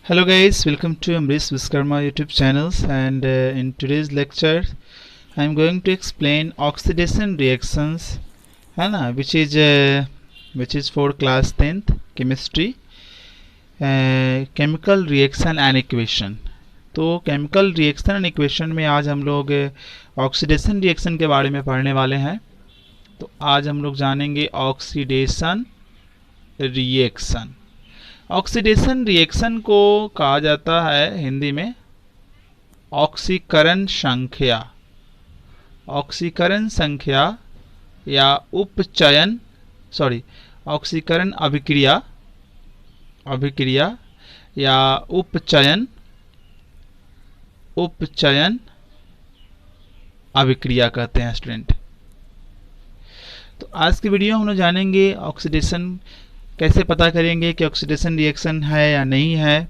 Hello guys, welcome to Amrish Viskarma YouTube channels, and in today's lecture I am going to explain oxidation reactions है ना, which is for class 10th chemistry, chemical reaction and equation। तो chemical reaction and equation में आज हम लोग oxidation reaction के बारे में पढ़ने वाले हैं। तो आज हम लोग जानेंगे oxidation reaction। ऑक्सीडेशन रिएक्शन को कहा जाता है हिंदी में ऑक्सीकरण संख्या, ऑक्सीकरण संख्या या ऑक्सीकरण अभिक्रिया, या उपचयन अभिक्रिया कहते हैं स्टूडेंट। तो आज की वीडियो हम लोग जानेंगे ऑक्सीडेशन कैसे पता करेंगे कि ऑक्सीडेशन रिएक्शन है या नहीं है,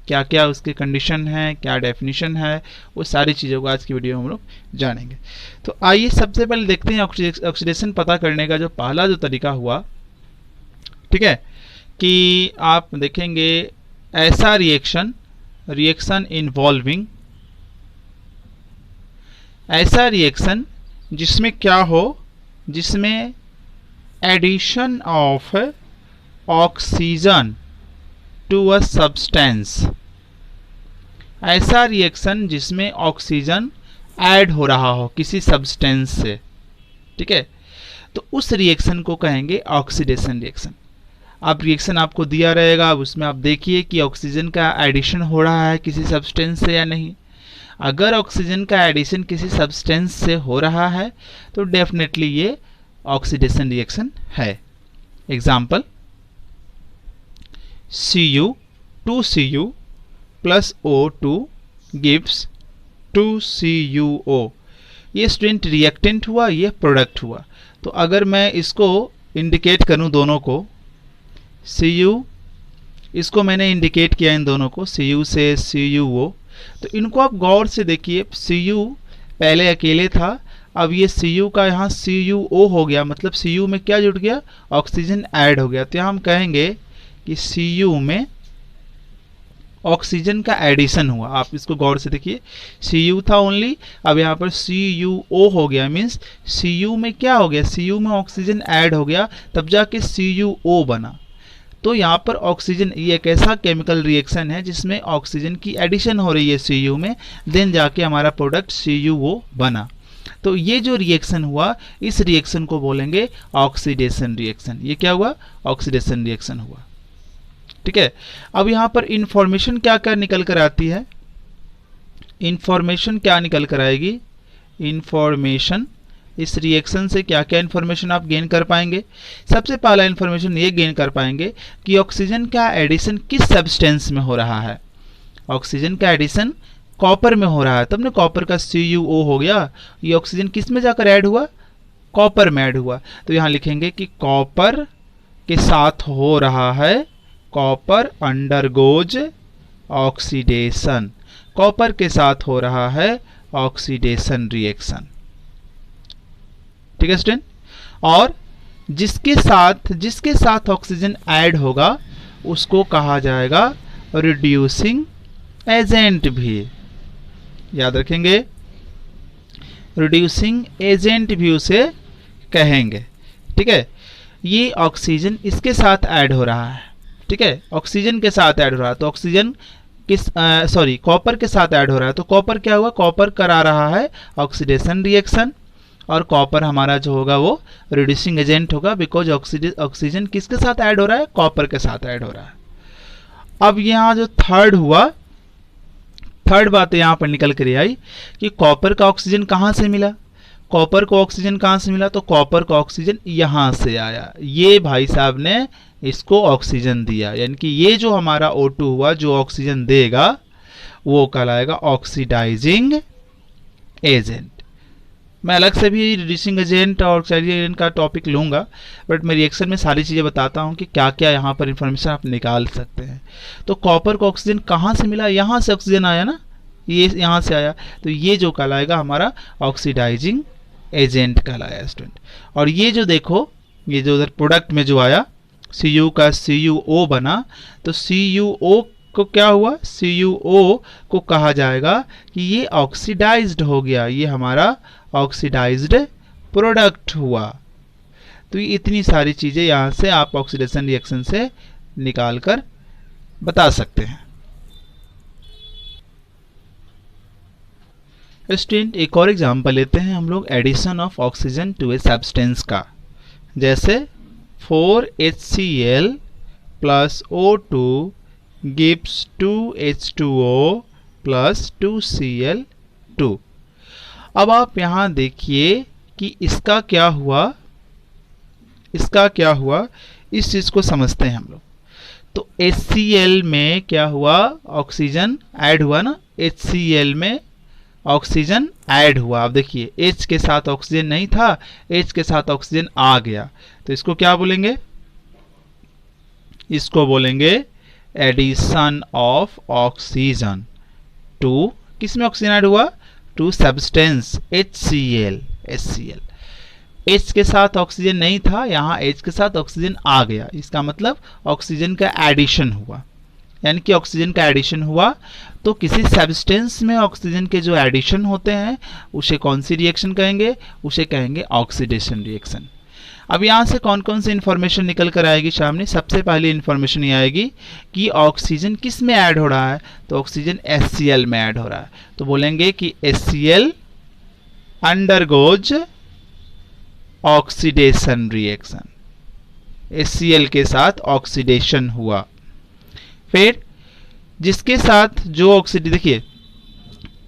क्या क्या उसके कंडीशन है, क्या डेफिनेशन है, वो सारी चीज़ों को आज की वीडियो में हम लोग जानेंगे। तो आइए सबसे पहले देखते हैं ऑक्सीडेशन पता करने का जो पहला जो तरीका हुआ, ठीक है, कि आप देखेंगे ऐसा रिएक्शन इन्वॉल्विंग, ऐसा रिएक्शन जिसमें क्या हो, जिसमें addition of oxygen to a substance, ऐसा रिएक्शन जिसमें ऑक्सीजन ऐड हो रहा हो किसी सब्सटेंस से, ठीक है, तो उस रिएक्शन को कहेंगे ऑक्सीडेशन रिएक्शन। अब रिएक्शन आपको दिया रहेगा, अब उसमें आप देखिए कि ऑक्सीजन का एडिशन हो रहा है किसी सब्सटेंस से या नहीं। अगर ऑक्सीजन का एडिशन किसी सब्सटेंस से हो रहा है तो डेफिनेटली ये ऑक्सीडेशन रिएक्शन है। Example Cu 2Cu plus O2 gives 2CuO। ये स्टूडेंट रिएक्टेंट हुआ, ये प्रोडक्ट हुआ। तो अगर मैं इसको इंडिकेट करूं दोनों को, Cu इसको मैंने इंडिकेट किया इन दोनों को, Cu से CuO, तो इनको आप गौर से देखिए। Cu पहले अकेले था, अब ये Cu का यहाँ CuO हो गया, मतलब Cu में क्या जुड़ गया, ऑक्सीजन ऐड हो गया। तो यहाँ हम कहेंगे कि Cu में ऑक्सीजन का एडिशन हुआ। आप इसको गौर से देखिए, Cu था ओनली, अब यहाँ पर CuO हो गया, मीन्स Cu में क्या हो गया, Cu में ऑक्सीजन ऐड हो गया, तब जाके CuO बना। तो यहाँ पर ऑक्सीजन, ये एक ऐसा केमिकल रिएक्शन है जिसमें ऑक्सीजन की एडिशन हो रही है Cu में, देन जाके हमारा प्रोडक्ट CuO बना। तो ये जो रिएक्शन हुआ, इस रिएक्शन को बोलेंगे ऑक्सीडेशन रिएक्शन। ये क्या हुआ, ऑक्सीडेशन रिएक्शन हुआ, ठीक है। अब यहाँ पर इंफॉर्मेशन क्या क्या निकल कर आती है, इंफॉर्मेशन क्या निकल कर आएगी, इंफॉर्मेशन इस रिएक्शन से क्या क्या इंफॉर्मेशन आप गेन कर पाएंगे। सबसे पहला इंफॉर्मेशन ये गेन कर पाएंगे कि ऑक्सीजन का एडिशन किस सब्सटेंस में हो रहा है। ऑक्सीजन का एडिशन कॉपर में हो रहा है, तब ना कॉपर का CuO हो गया। ये ऑक्सीजन किस में जाकर ऐड हुआ, कॉपर में ऐड हुआ। तो यहाँ लिखेंगे कि कॉपर के साथ हो रहा है, कॉपर अंडरगोज ऑक्सीडेशन, कॉपर के साथ हो रहा है ऑक्सीडेशन रिएक्शन, ठीक है स्टूडेंट। और जिसके साथ ऑक्सीजन ऐड होगा उसको कहा जाएगा रिड्यूसिंग एजेंट भी, याद रखेंगे, रिड्यूसिंग एजेंट भी उसे कहेंगे, ठीक है। ये ऑक्सीजन इसके साथ ऐड हो रहा है, ठीक है, ऑक्सीजन के साथ ऐड हो रहा है, तो ऑक्सीजन कॉपर के साथ ऐड हो रहा है, तो कॉपर क्या हुआ, कॉपर करा रहा है ऑक्सीडेशन रिएक्शन, और कॉपर हमारा जो होगा वो रिड्यूसिंग एजेंट होगा, बिकॉज ऑक्सीजन किसके साथ ऐड हो रहा है, कॉपर के साथ ऐड हो रहा है। अब यहाँ जो थर्ड बात यहाँ पर निकल कर आई कि कॉपर का ऑक्सीजन कहाँ से मिला, कॉपर को ऑक्सीजन कहाँ से मिला, तो कॉपर का ऑक्सीजन यहाँ से आया, ये भाई साहब ने इसको ऑक्सीजन दिया, यानी कि ये जो हमारा O2 हुआ जो ऑक्सीजन देगा वो कहलाएगा ऑक्सीडाइजिंग एजेंट। मैं अलग से भी रिड्यूसिंग एजेंट और ऑक्सीडाइजिंग एजेंट का टॉपिक लूँगा, बट मैं रिएक्शन में सारी चीज़ें बताता हूँ कि क्या क्या यहाँ पर इंफॉर्मेशन आप निकाल सकते हैं। तो कॉपर को ऑक्सीजन कहाँ से मिला, यहाँ से ऑक्सीजन आया ना, ये यहाँ से आया, तो ये जो कहलाएगा हमारा ऑक्सीडाइजिंग एजेंट कहलाया स्टूडेंट। और ये जो देखो, ये जो उधर प्रोडक्ट में जो आया Cu का CuO बना, तो CuO को क्या हुआ, CuO को कहा जाएगा कि ये ऑक्सीडाइज्ड हो गया, ये हमारा ऑक्सीडाइज्ड प्रोडक्ट हुआ। तो ये इतनी सारी चीजें यहां से आप ऑक्सीडेशन रिएक्शन से निकाल कर बता सकते हैं। स्टूडेंट एक और एग्जांपल लेते हैं हम लोग addition of oxygen to a substance का, जैसे 4HCl plus O2 gives 2H2O plus 2Cl2। अब आप यहां देखिए कि इसका क्या हुआ, इस चीज को समझते हैं हम लोग। तो HCl में क्या हुआ, ऑक्सीजन ऐड हुआ ना, HCl में ऑक्सीजन ऐड हुआ। अब देखिए H के साथ ऑक्सीजन नहीं था, H के साथ ऑक्सीजन आ गया, तो इसको क्या बोलेंगे, इसको बोलेंगे एडिशन ऑफ ऑक्सीजन टू, किस में ऑक्सीजन ऐड हुआ, टू सब्सटेंस HCl। H के साथ ऑक्सीजन नहीं था, यहाँ H के साथ ऑक्सीजन आ गया, इसका मतलब ऑक्सीजन का एडिशन हुआ, यानी कि ऑक्सीजन का एडिशन हुआ। तो किसी सब्सटेंस में ऑक्सीजन के जो एडिशन होते हैं उसे कौन सी रिएक्शन कहेंगे, उसे कहेंगे ऑक्सीडेशन रिएक्शन। अब यहाँ से कौन कौन सी इंफॉर्मेशन निकल कर आएगी सामने, सबसे पहली इंफॉर्मेशन ये आएगी कि ऑक्सीजन किस में ऐड हो रहा है, तो ऑक्सीजन HCl में ऐड हो रहा है। तो बोलेंगे कि HCl undergoes oxidation reaction, HCl के साथ ऑक्सीडेशन हुआ। फिर जिसके साथ जो ऑक्सीजन, देखिए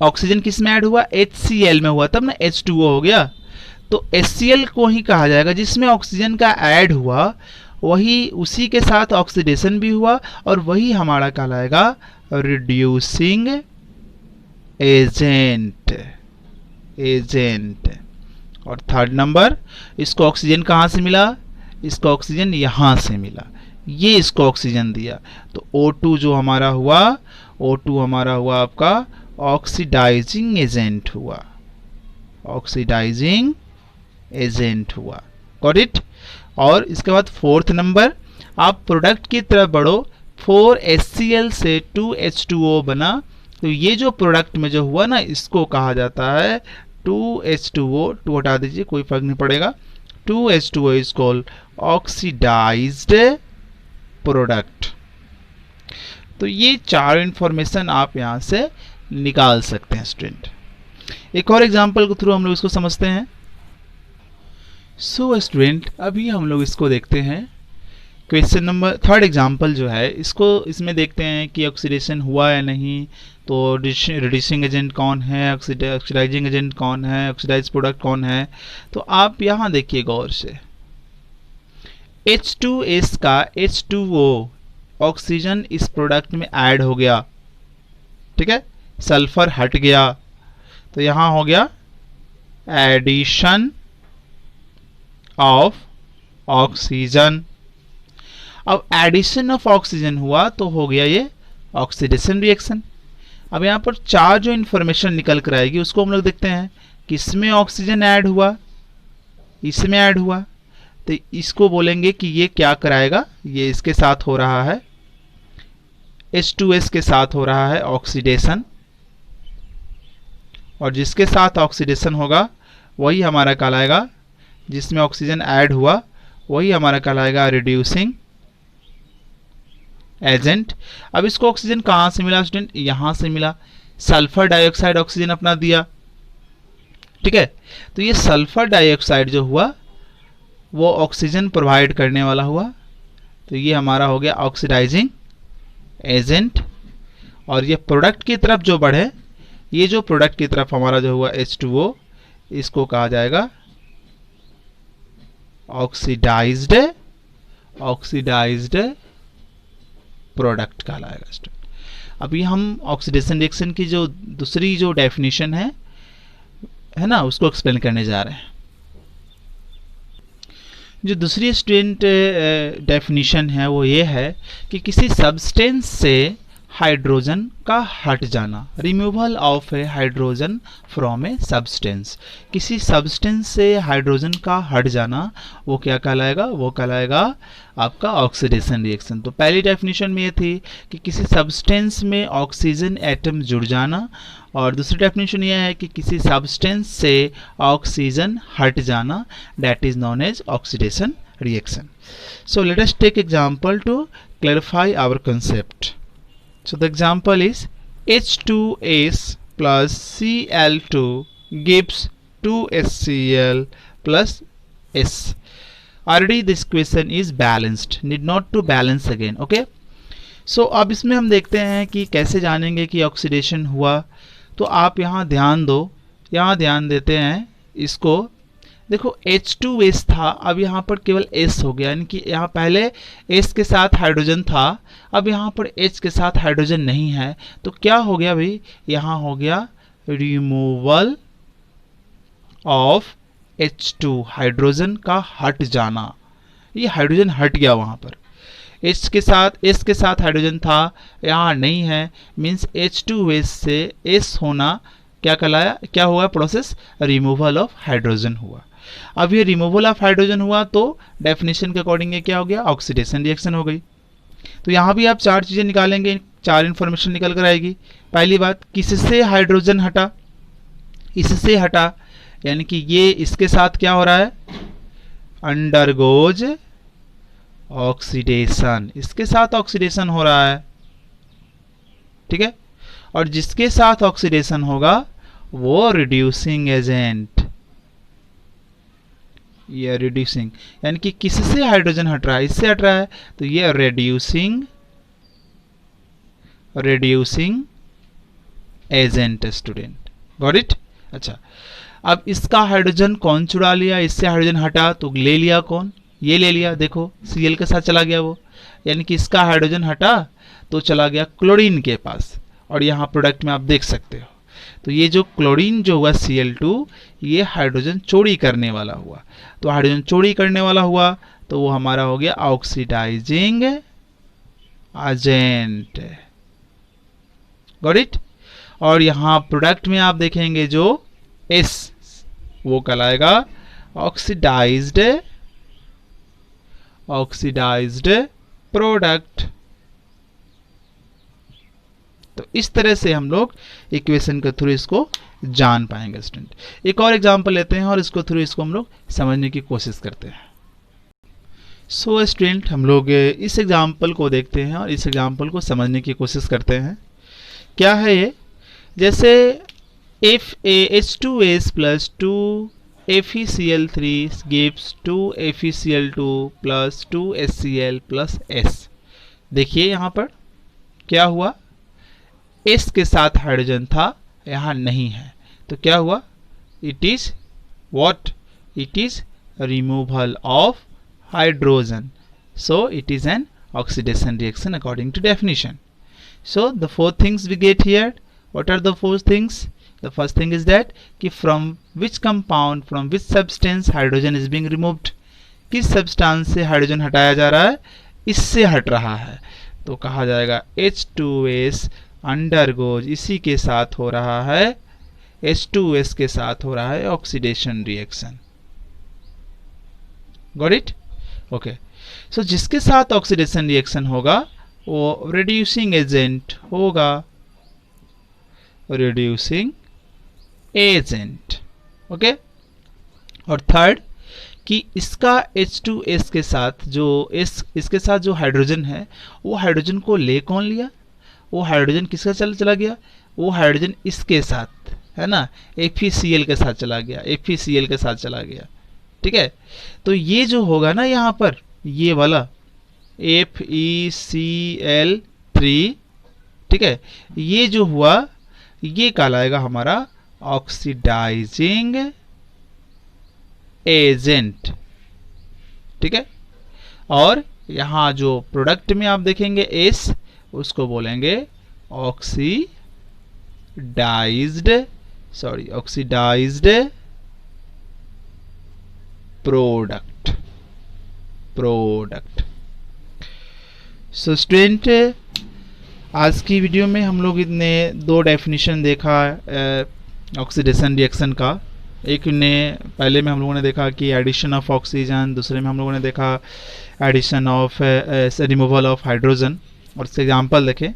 ऑक्सीजन किस में ऐड हुआ, HCl में हुआ, तब ना H2O हो गया। तो HCl को ही कहा जाएगा जिसमें ऑक्सीजन का ऐड हुआ, वही उसी के साथ ऑक्सीडेशन भी हुआ, और वही हमारा कहलाएगा रिड्यूसिंग एजेंट। और थर्ड नंबर, इसको ऑक्सीजन कहाँ से मिला, इसको ऑक्सीजन यहाँ से मिला, ये इसको ऑक्सीजन दिया। तो O2 जो हमारा हुआ, O2 हमारा हुआ आपका ऑक्सीडाइजिंग एजेंट हुआ, ऑक्सीडाइजिंग एजेंट हुआ। Got it. और इसके बाद फोर्थ नंबर, आप प्रोडक्ट की तरफ बढ़ो, 4HCl से 2H2O बना, तो ये जो प्रोडक्ट में जो हुआ ना, इसको कहा जाता है 2H2O, 2 हटा दीजिए कोई फर्क नहीं पड़ेगा, 2H2O is called oxidised product. तो ये चार इंफॉर्मेशन आप यहां से निकाल सकते हैं स्टूडेंट। एक और एग्जांपल के थ्रू हम लोग इसको समझते हैं। सो स्टूडेंट अभी हम लोग इसको देखते हैं, क्वेश्चन नंबर थर्ड एग्जांपल जो है, इसमें देखते हैं कि ऑक्सीडेशन हुआ या नहीं, तो रिड्यूसिंग एजेंट कौन है, ऑक्सीडाइजिंग एजेंट कौन है, ऑक्सीडाइज प्रोडक्ट कौन है। तो आप यहां देखिए गौर से, H2S का H2O ऑक्सीजन इस प्रोडक्ट में ऐड हो गया, ठीक है, सल्फर हट गया, तो यहां हो गया एडिशन ऑफ ऑक्सीजन। अब एडिशन ऑफ ऑक्सीजन हुआ तो हो गया ये ऑक्सीडेशन रिएक्शन। अब यहां पर चार जो इंफॉर्मेशन निकल कर आएगी उसको हम लोग देखते हैं, किसमें ऑक्सीजन ऐड हुआ, इसमें ऐड हुआ, तो इसको बोलेंगे कि ये क्या कराएगा, ये इसके साथ हो रहा है, H2S के साथ हो रहा है ऑक्सीडेशन, और जिसके साथ ऑक्सीडेशन होगा वही हमारा कहलाएगा, जिसमें ऑक्सीजन ऐड हुआ वही हमारा कहलाएगा रिड्यूसिंग एजेंट। अब इसको ऑक्सीजन कहां से मिला स्टूडेंट, यहां से मिला, सल्फर डाइऑक्साइड ऑक्सीजन अपना दिया, ठीक है। तो ये सल्फर डाइऑक्साइड जो हुआ वो ऑक्सीजन प्रोवाइड करने वाला हुआ, तो ये हमारा हो गया ऑक्सीडाइजिंग एजेंट। और ये प्रोडक्ट की तरफ जो बढ़े, ये जो प्रोडक्ट की तरफ हमारा जो हुआ H2O, इसको कहा जाएगा ऑक्सीडाइज्ड प्रोडक्ट कहलाएगा स्टूडेंट। अभी हम ऑक्सीडेशन रिएक्शन की जो दूसरी जो डेफिनेशन है ना, उसको एक्सप्लेन करने जा रहे हैं। जो दूसरी स्टूडेंट डेफिनेशन है वो ये है कि किसी सब्सटेंस से हाइड्रोजन का हट जाना, removal of A hydrogen from a substance, किसी सब्सटेंस से हाइड्रोजन का हट जाना, वो क्या कहलाएगा, वो कहलाएगा आपका ऑक्सीडेशन रिएक्शन। तो पहली डेफिनेशन में ये थी कि किसी सब्सटेंस में ऑक्सीजन एटम जुड़ जाना, और दूसरी डेफिनेशन ये है कि किसी सब्सटेंस से ऑक्सीजन हट जाना, that is known as oxidation reaction. So let us take example to clarify our concept. So the example is H2S plus Cl2 gives 2HCl plus S. Already this equation is balanced, need not to balance again. Okay. So अब इसमें हम देखते हैं कि कैसे जानेंगे कि oxidation हुआ। तो आप यहाँ ध्यान दो, यहाँ ध्यान देते हैं इसको, देखो H2S था, अब यहाँ पर केवल S हो गया, यानी कि यहाँ पहले S के साथ हाइड्रोजन था, अब यहाँ पर H के साथ हाइड्रोजन नहीं है, तो क्या हो गया भाई, यहाँ हो गया रिमूवल ऑफ H2, हाइड्रोजन का हट जाना, ये हाइड्रोजन हट गया वहाँ पर। S के साथ हाइड्रोजन था, यहाँ नहीं है, मीन्स H2S से S होना क्या कहलाया, क्या हुआ प्रोसेस, रिमूवल ऑफ हाइड्रोजन हुआ। अब ये रिमूवल ऑफ हाइड्रोजन हुआ तो डेफिनेशन के अकॉर्डिंग ये क्या हो गया, ऑक्सीडेशन रिएक्शन हो गई। तो यहाँ भी आप चार चीजें निकालेंगे, चार इंफॉर्मेशन निकल कर आएगी। पहली बात, किससे हाइड्रोजन हटा, इससे हटा, यानी कि ये इसके साथ क्या हो रहा है, अंडरगोज ऑक्सीडेशन, इसके साथ ऑक्सीडेशन हो रहा है, ठीक है। और जिसके साथ ऑक्सीडेशन होगा वो रिड्यूसिंग एजेंट, ये रिड्यूसिंग, यानी कि किससे हाइड्रोजन हट रहा है, इससे हट रहा है, तो ये reducing agent student, got it. अच्छा, अब इसका हाइड्रोजन कौन चुरा लिया, इससे हाइड्रोजन हटा तो ले लिया कौन, ये ले लिया, देखो Cl के साथ चला गया वो, यानी कि इसका हाइड्रोजन हटा तो चला गया क्लोरीन के पास, और यहाँ प्रोडक्ट में आप देख सकते हो। तो ये जो क्लोरीन जो हुआ Cl2, ये हाइड्रोजन चोरी करने वाला हुआ, तो हाइड्रोजन चोरी करने वाला हुआ तो वो हमारा हो गया ऑक्सीडाइजिंग एजेंट, गॉट इट। और यहाँ प्रोडक्ट में आप देखेंगे जो S, वो कहलाएगा ऑक्सीडाइज्ड प्रोडक्ट। तो इस तरह से हम लोग इक्वेशन के थ्रू इसको जान पाएंगे स्टूडेंट। एक और एग्जांपल लेते हैं और इसको थ्रू इसको हम लोग समझने की कोशिश करते हैं। सो स्टूडेंट, हम लोग इस एग्जांपल को देखते हैं और इस एग्जांपल को समझने की कोशिश करते हैं। क्या है ये, जैसे H2S plus 2FeCl3 gives 2FeCl2 plus 2HCl plus S। देखिए यहाँ पर क्या हुआ, S के साथ हाइड्रोजन था, यहाँ नहीं है, तो क्या हुआ, it is what, it is removal of hydrogen, so it is an oxidation reaction according to definition. So the four things we get here, what are the four things? The first thing is that कि from which compound, from which substance hydrogen is being removed, किस substance से hydrogen हटाया जा रहा है, इससे हट रहा है, तो कहा जाएगा H2S अंडरगोज, इसी के साथ हो रहा है, H2S के साथ हो रहा है oxidation reaction, got it, okay. So जिसके साथ ऑक्सीडेशन रिएक्शन होगा वो रिड्यूसिंग एजेंट होगा, रिड्यूसिंग एजेंट, ओके। और थर्ड कि इसका H2S के साथ जो इसके साथ जो हाइड्रोजन है, वो हाइड्रोजन को ले कौन लिया, वो हाइड्रोजन किसका चला गया, वो हाइड्रोजन इसके साथ है ना, FeCl के साथ चला गया, FeCl के साथ चला गया, ठीक है। तो ये जो होगा ना यहाँ पर, ये वाला FeCl3, ठीक है, ये जो हुआ ये कहलाएगा हमारा ऑक्सीडाइजिंग एजेंट, ठीक है। और यहाँ जो प्रोडक्ट में आप देखेंगे S, उसको बोलेंगे ऑक्सीडाइज्ड प्रोडक्ट। सो स्टूडेंट, आज की वीडियो में हम लोग ने दो डेफिनेशन देखा ऑक्सीडेशन रिएक्शन का। एक ने पहले में हम लोगों ने देखा कि एडिशन ऑफ ऑक्सीजन, दूसरे में हम लोगों ने देखा addition of removal of hydrogen, और इसके एग्जाम्पल देखे।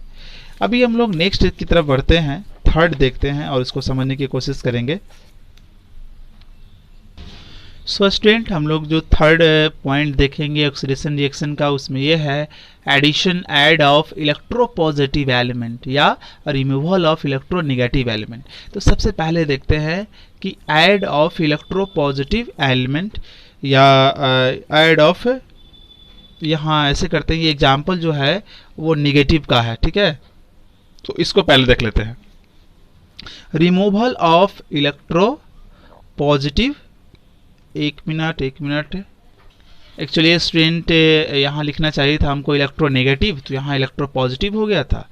अभी हम लोग नेक्स्ट की तरफ बढ़ते हैं, थर्ड देखते हैं और इसको समझने की कोशिश करेंगे। सो स्टूडेंट, हम लोग जो थर्ड पॉइंट देखेंगे ऑक्सीडेशन रिएक्शन का, उसमें यह है addition add of electropositive element या रिमूवल ऑफ इलेक्ट्रोनेगेटिव एलिमेंट। तो सबसे पहले देखते हैं कि ऐड ऑफ इलेक्ट्रोपॉजिटिव एलिमेंट या ऐड ऑफ, यहाँ ऐसे करते हैं, ये एग्जाम्पल जो है वो निगेटिव का है, ठीक है। तो इसको पहले देख लेते हैं। रिमूवल ऑफ इलेक्ट्रोपॉजिटिव, एक मिनट एक्चुअली स्टूडेंट यहाँ लिखना चाहिए था हमको इलेक्ट्रोनेगेटिव, तो यहाँ इलेक्ट्रोपॉजिटिव हो गया था,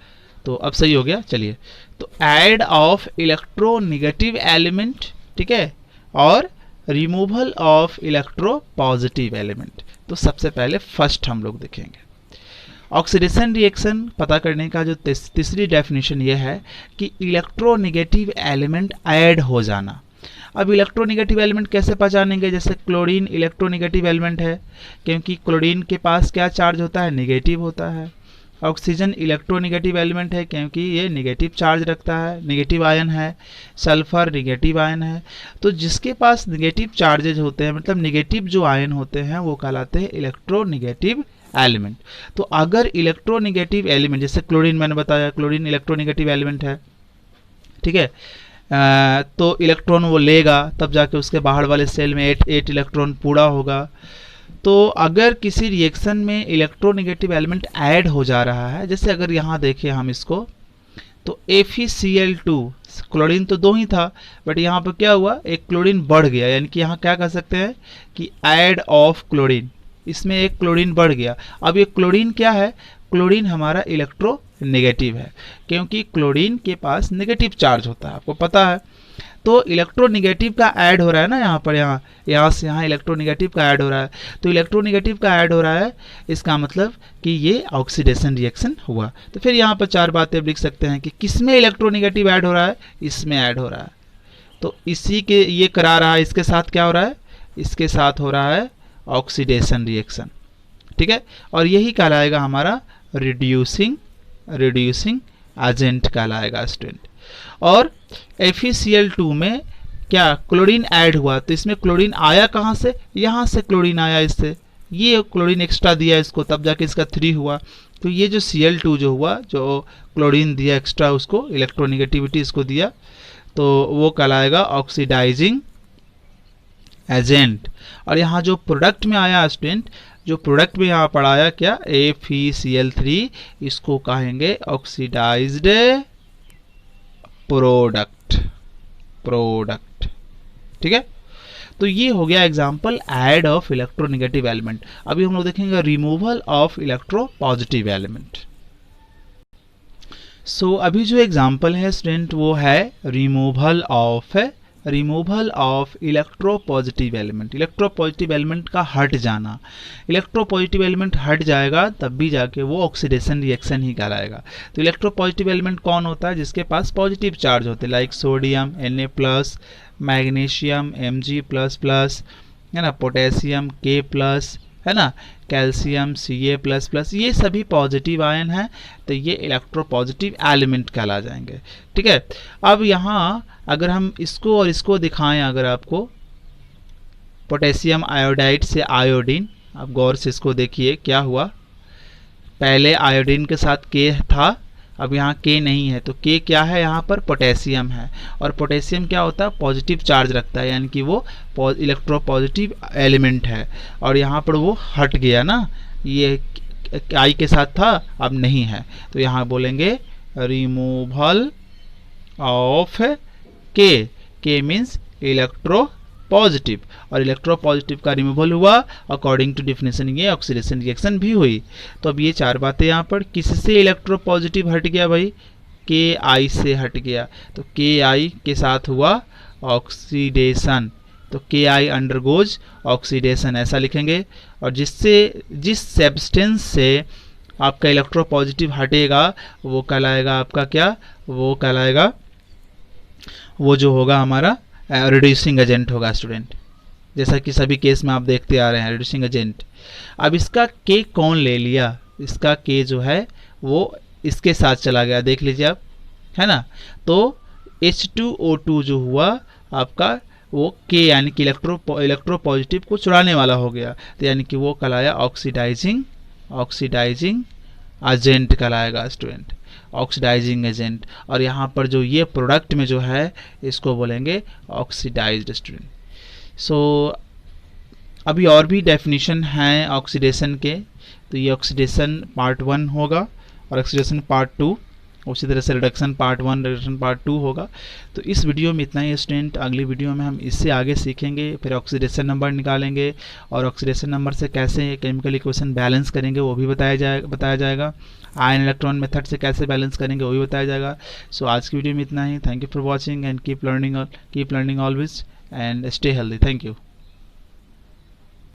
तो अब सही हो गया। चलिए, तो ऐड ऑफ इलेक्ट्रोनेगेटिव एलिमेंट, ठीक है, और रिमूवल ऑफ इलेक्ट्रोपॉजिटिव एलिमेंट। तो सबसे पहले फर्स्ट हम लोग देखेंगे ऑक्सीडेशन रिएक्शन पता करने का जो तीसरी डेफिनेशन ये है कि इलेक्ट्रोनेगेटिव एलिमेंट ऐड हो जाना। अब इलेक्ट्रोनेगेटिव एलिमेंट कैसे पहचानेंगे? जैसे क्लोरीन इलेक्ट्रोनेगेटिव एलिमेंट है, क्योंकि क्लोरीन के पास क्या चार्ज होता है? नेगेटिव होता है। ऑक्सीजन इलेक्ट्रोनेगेटिव एलिमेंट है, क्योंकि ये नेगेटिव चार्ज रखता है, नेगेटिव आयन है। सल्फर नेगेटिव आयन है। तो जिसके पास नेगेटिव चार्जेज होते हैं, मतलब नेगेटिव जो आयन होते हैं, वो कहलाते हैं इलेक्ट्रोनेगेटिव एलिमेंट। तो अगर इलेक्ट्रोनेगेटिव एलिमेंट, जैसे क्लोरीन मैंने बताया, क्लोरीन इलेक्ट्रोनेगेटिव एलिमेंट है, ठीक है, तो इलेक्ट्रॉन वो लेगा, तब जाके उसके बाहर वाले सेल में 8 इलेक्ट्रॉन पूरा होगा। तो अगर किसी रिएक्शन में इलेक्ट्रोनेगेटिव एलिमेंट ऐड हो जा रहा है, जैसे अगर यहाँ देखें हम इसको, तो FeCl2, क्लोरीन तो 2 ही था, बट यहाँ पर क्या हुआ, एक क्लोरीन बढ़ गया, यानी कि यहाँ क्या कह सकते हैं कि ऐड ऑफ क्लोरीन, इसमें एक क्लोरीन बढ़ गया। अब ये क्लोरीन क्या है? क्लोरीन हमारा इलेक्ट्रोनेगेटिव है, क्योंकि क्लोरीन के पास नेगेटिव चार्ज होता है, आपको पता है। तो इलेक्ट्रोनेगेटिव का ऐड हो रहा है ना, यहाँ पर, यहाँ से यहाँ इलेक्ट्रोनेगेटिव का ऐड हो रहा है। तो इलेक्ट्रोनेगेटिव का ऐड हो रहा है, इसका मतलब कि ये ऑक्सीडेशन रिएक्शन हुआ। तो फिर यहाँ पर 4 बातें लिख सकते हैं कि किसमें इलेक्ट्रोनेगेटिव ऐड हो रहा है, इसमें ऐड हो रहा है। तो इसी के ये करा रहा है, इसके साथ क्या हो रहा है, इसके साथ हो रहा है ऑक्सीडेशन रिएक्शन, ठीक है। और यही कहलाएगा हमारा रिड्यूसिंग एजेंट कहलाएगा स्टूडेंट। और FeCl2 में क्या क्लोरीन ऐड हुआ, तो इसमें क्लोरीन आया कहाँ से? यहाँ से क्लोरीन आया, इससे ये क्लोरीन एक्स्ट्रा दिया इसको, तब जाके इसका 3 हुआ। तो ये जो Cl2 जो हुआ, जो क्लोरीन दिया एक्स्ट्रा, उसको इलेक्ट्रोनेगेटिविटी इसको दिया, तो वो कहलाएगा ऑक्सीडाइजिंग एजेंट। और यहाँ जो प्रोडक्ट में आया स्टूडेंट, जो प्रोडक्ट में यहाँ पढ़ाया क्या, FeCl3, इसको कहेंगे ऑक्सीडाइज्ड प्रोडक्ट, ठीक है। तो ये हो गया example add of electronegative element. अभी हम लोग देखेंगे रिमूवल ऑफ इलेक्ट्रोपॉजिटिव एलिमेंट। सो अभी जो एग्जांपल है स्टूडेंट, वो है removal of electropositive element. Electropositive element का हट जाना, इलेक्ट्रोपॉजिटिव एलिमेंट हट जाएगा तब भी जाके वो ऑक्सीडेशन रिएक्शन ही कहलाएगा। तो इलेक्ट्रोपॉजिटिव एलिमेंट कौन होता है? जिसके पास पॉजिटिव चार्ज होते हैं, like sodium Na+, magnesium Mg++, है ना, पोटेशियम K+, है ना, कैल्शियम Ca++, ये सभी पॉजिटिव आयन हैं, तो ये इलेक्ट्रोपॉजिटिव एलिमेंट कहला जाएंगे, ठीक है। अब यहाँ अगर हम इसको और इसको दिखाएं, अगर आपको पोटेशियम आयोडाइड से आयोडीन, आप गौर से इसको देखिए क्या हुआ, पहले आयोडीन के साथ K था, अब यहाँ K नहीं है, तो K क्या है, यहाँ पर पोटेशियम है। और पोटेशियम क्या होता है? पॉजिटिव चार्ज रखता है, यानी कि वो इलेक्ट्रोपॉजिटिव एलिमेंट है। और यहाँ पर वो हट गया ना, ये I के साथ था, अब नहीं है, तो यहाँ बोलेंगे removal of K means electropositive, और इलेक्ट्रोपॉजिटिव का रिमूवल हुआ, अकॉर्डिंग टू डेफिनेशन ये ऑक्सीडेशन रिएक्शन भी हुई। तो अब ये 4 बातें यहाँ पर, किससे इलेक्ट्रोपॉजिटिव हट गया भाई? Ki से हट गया, तो Ki के साथ हुआ ऑक्सीडेशन, तो Ki अंडरगोज ऑक्सीडेशन, ऐसा लिखेंगे। और जिस सब्सटेंस से आपका इलेक्ट्रोपॉजिटिव हटेगा वो कहलाएगा आपका क्या, वो कहलाएगा, वो जो होगा हमारा रिड्यूसिंग एजेंट होगा स्टूडेंट, जैसा कि सभी केस में आप देखते आ रहे हैं रिड्यूसिंग एजेंट। अब इसका के कौन ले लिया, इसका के जो है वो इसके साथ चला गया, देख लीजिए आप, है ना। तो H2O2 जो हुआ आपका वो के यानी कि इलेक्ट्रोपॉजिटिव को चुराने वाला हो गया, तो यानी कि वो कहलाया ऑक्सीडाइजिंग एजेंट कहलाएगा स्टूडेंट, ऑक्सीडाइजिंग एजेंट। और यहाँ पर जो ये प्रोडक्ट में जो है इसको बोलेंगे ऑक्सीडाइज्ड स्टूडेंट। सो अभी और भी डेफिनेशन हैं ऑक्सीडेशन के, तो ये ऑक्सीडेशन पार्ट 1 होगा और ऑक्सीडेशन पार्ट 2, उसी तरह से रिडक्शन पार्ट 1 रिडक्शन पार्ट 2 होगा। तो इस वीडियो में इतना ही स्टूडेंट, अगली वीडियो में हम इससे आगे सीखेंगे, फिर ऑक्सीडेशन नंबर निकालेंगे और ऑक्सीडेशन नंबर से कैसे केमिकल इक्वेशन बैलेंस करेंगे वो भी बताया जाएगा। आयन इलेक्ट्रॉन मेथड से कैसे बैलेंस करेंगे वो भी बताया जाएगा। सो आज की वीडियो में इतना ही। Thank you for watching and keep learning always and stay healthy. Thank you.